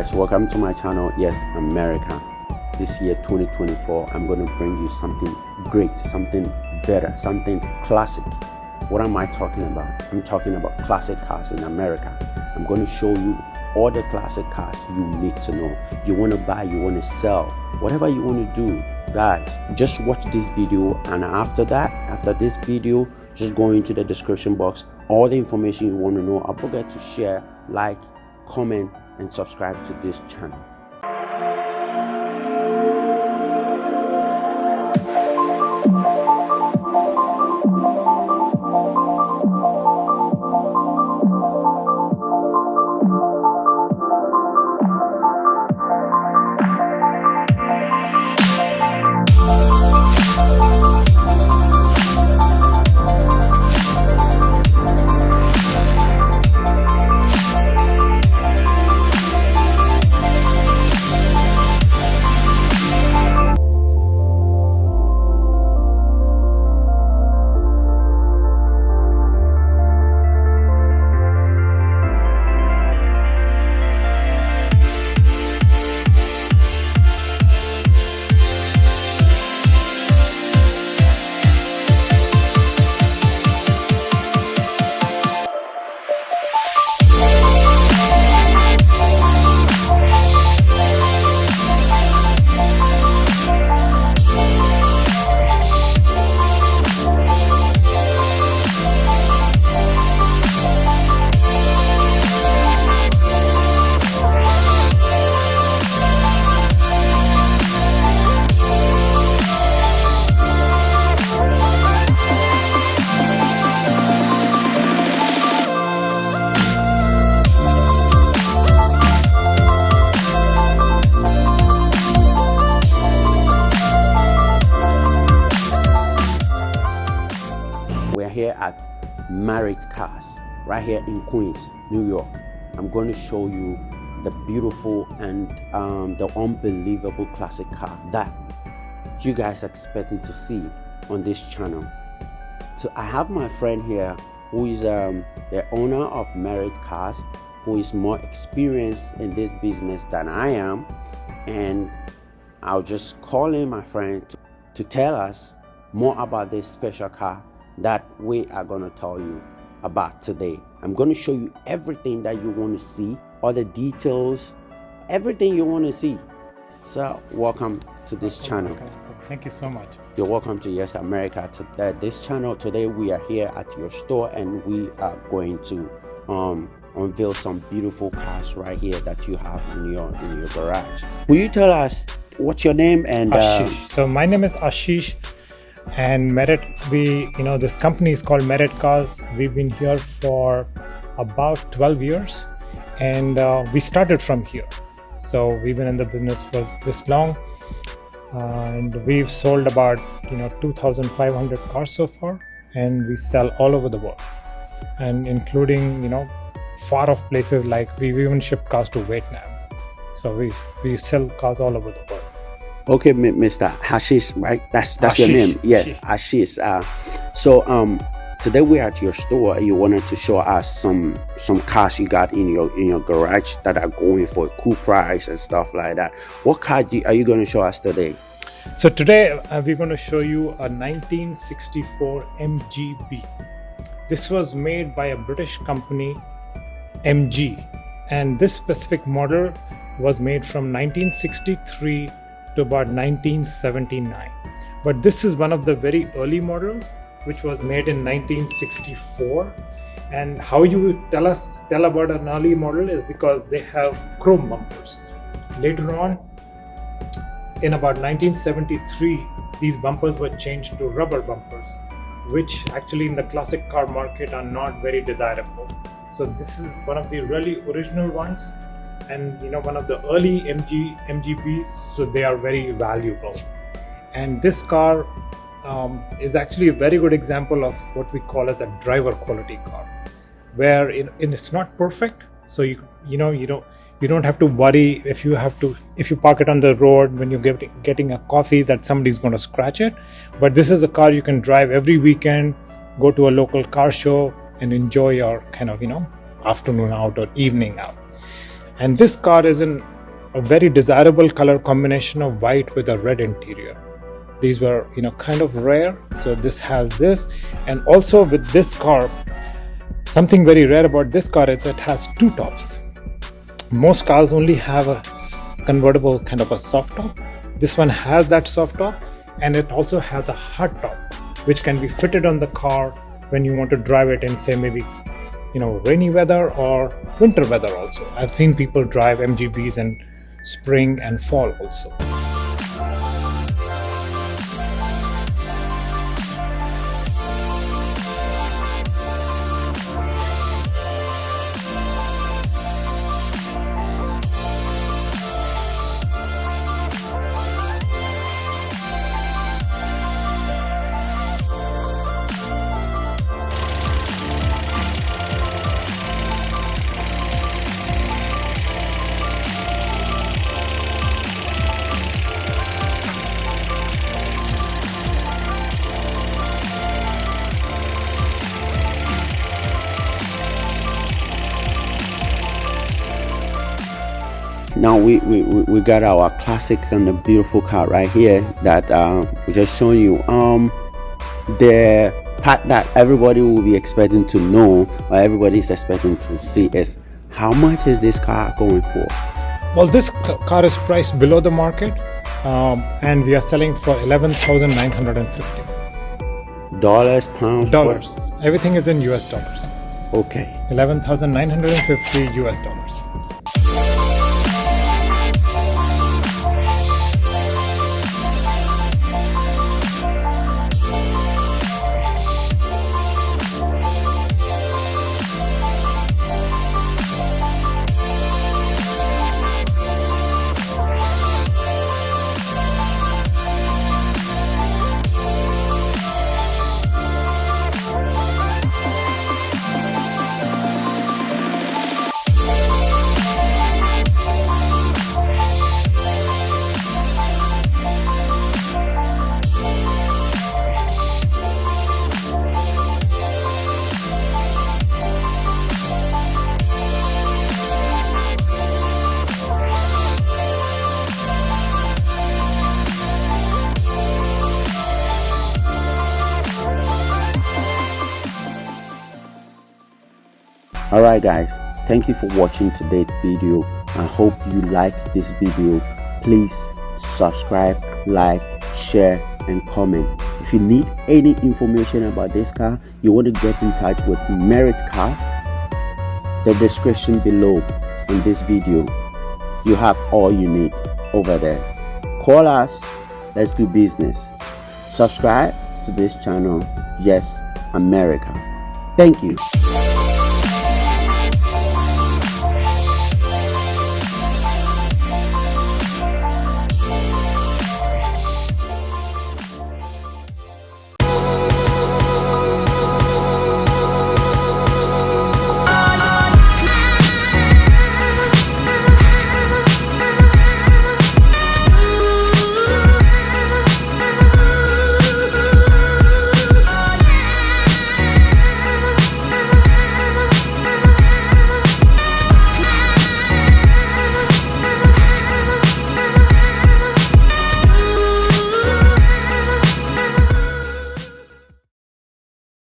guys, welcome to my channel. Yes, America. This year 2024, I'm going to bring you something great, something better, something classic. What am I talking about? I'm talking about classic cars in America. I'm going to show you all the classic cars you need to know. You want to buy, you want to sell, whatever you want to do, guys, just watch this video, and after this video, just go into the description box, all the information you want to know. Don't forget to share, like, comment, and subscribe to this channel. We're here at Marriott Cars, right here in Queens, New York. I'm going to show you the beautiful and the unbelievable classic car that you guys are expecting to see on this channel. So I have my friend here who is the owner of Marriott Cars, who is more experienced in this business than I am, and I'll just call in my friend to tell us more about this special car that we are going to tell you about today. I'm going to show you everything that you want to see, all the details, everything you want to see. So welcome to this channel. Thank you so much. You're welcome to Yes America. This channel today, we are here at your store, and we are going to unveil some beautiful cars right here that you have in your garage. Will you tell us what's your name? And Ashish. So my name is Ashish, and Marriott, this company is called Marriott Cars. We've been here for about 12 years, and we started from here. So we've been in the business for this long, and we've sold about 2,500 cars so far, and we sell all over the world, and including far off places, like we've even shipped cars to Vietnam. So we sell cars all over the world. Okay, Mr. Ashish, right? That's Ashish. Your name. Yeah, Ashish. So today we're at your store. You wanted to show us some cars you got in your garage that are going for a cool price and stuff like that. What car are you going to show us today? So today we're going to show you a 1964 MGB. This was made by a British company, MG, and this specific model was made from 1963 to about 1979. But this is one of the very early models, which was made in 1964. And how you would tell about an early model is because they have chrome bumpers. Later on, in about 1973, these bumpers were changed to rubber bumpers, which actually in the classic car market are not very desirable. So this is one of the really original ones, and one of the early MGBs, so they are very valuable. And this car is actually a very good example of what we call as a driver quality car, where it's not perfect, so you don't have to worry if you park it on the road when you're getting a coffee that somebody's going to scratch it. But this is a car you can drive every weekend, go to a local car show and enjoy your afternoon out or evening out. And this car is in a very desirable color combination of white with a red interior. These were, kind of rare. So this has this, and also with this car, something very rare about this car is it has two tops. Most cars only have a convertible kind of a soft top. This one has that soft top, and it also has a hard top, which can be fitted on the car when you want to drive it in, say, maybe rainy weather or winter weather also. I've seen people drive MGBs in spring and fall also. Now we got our classic and a beautiful car right here that we just showing you. The part that everybody will be expecting to know, or everybody is expecting to see, is how much is this car going for? Well, this car is priced below the market, and we are selling for $11,950. Dollars, pounds, Dollars. Everything is in US dollars. Okay. $11,950 US dollars. Alright guys, thank you for watching today's video. I hope you like this video. Please subscribe, like, share and comment. If you need any information about this car, you want to get in touch with Merit Cars, the description below in this video, you have all you need over there. Call us, let's do business. Subscribe to this channel, Yes America. Thank you.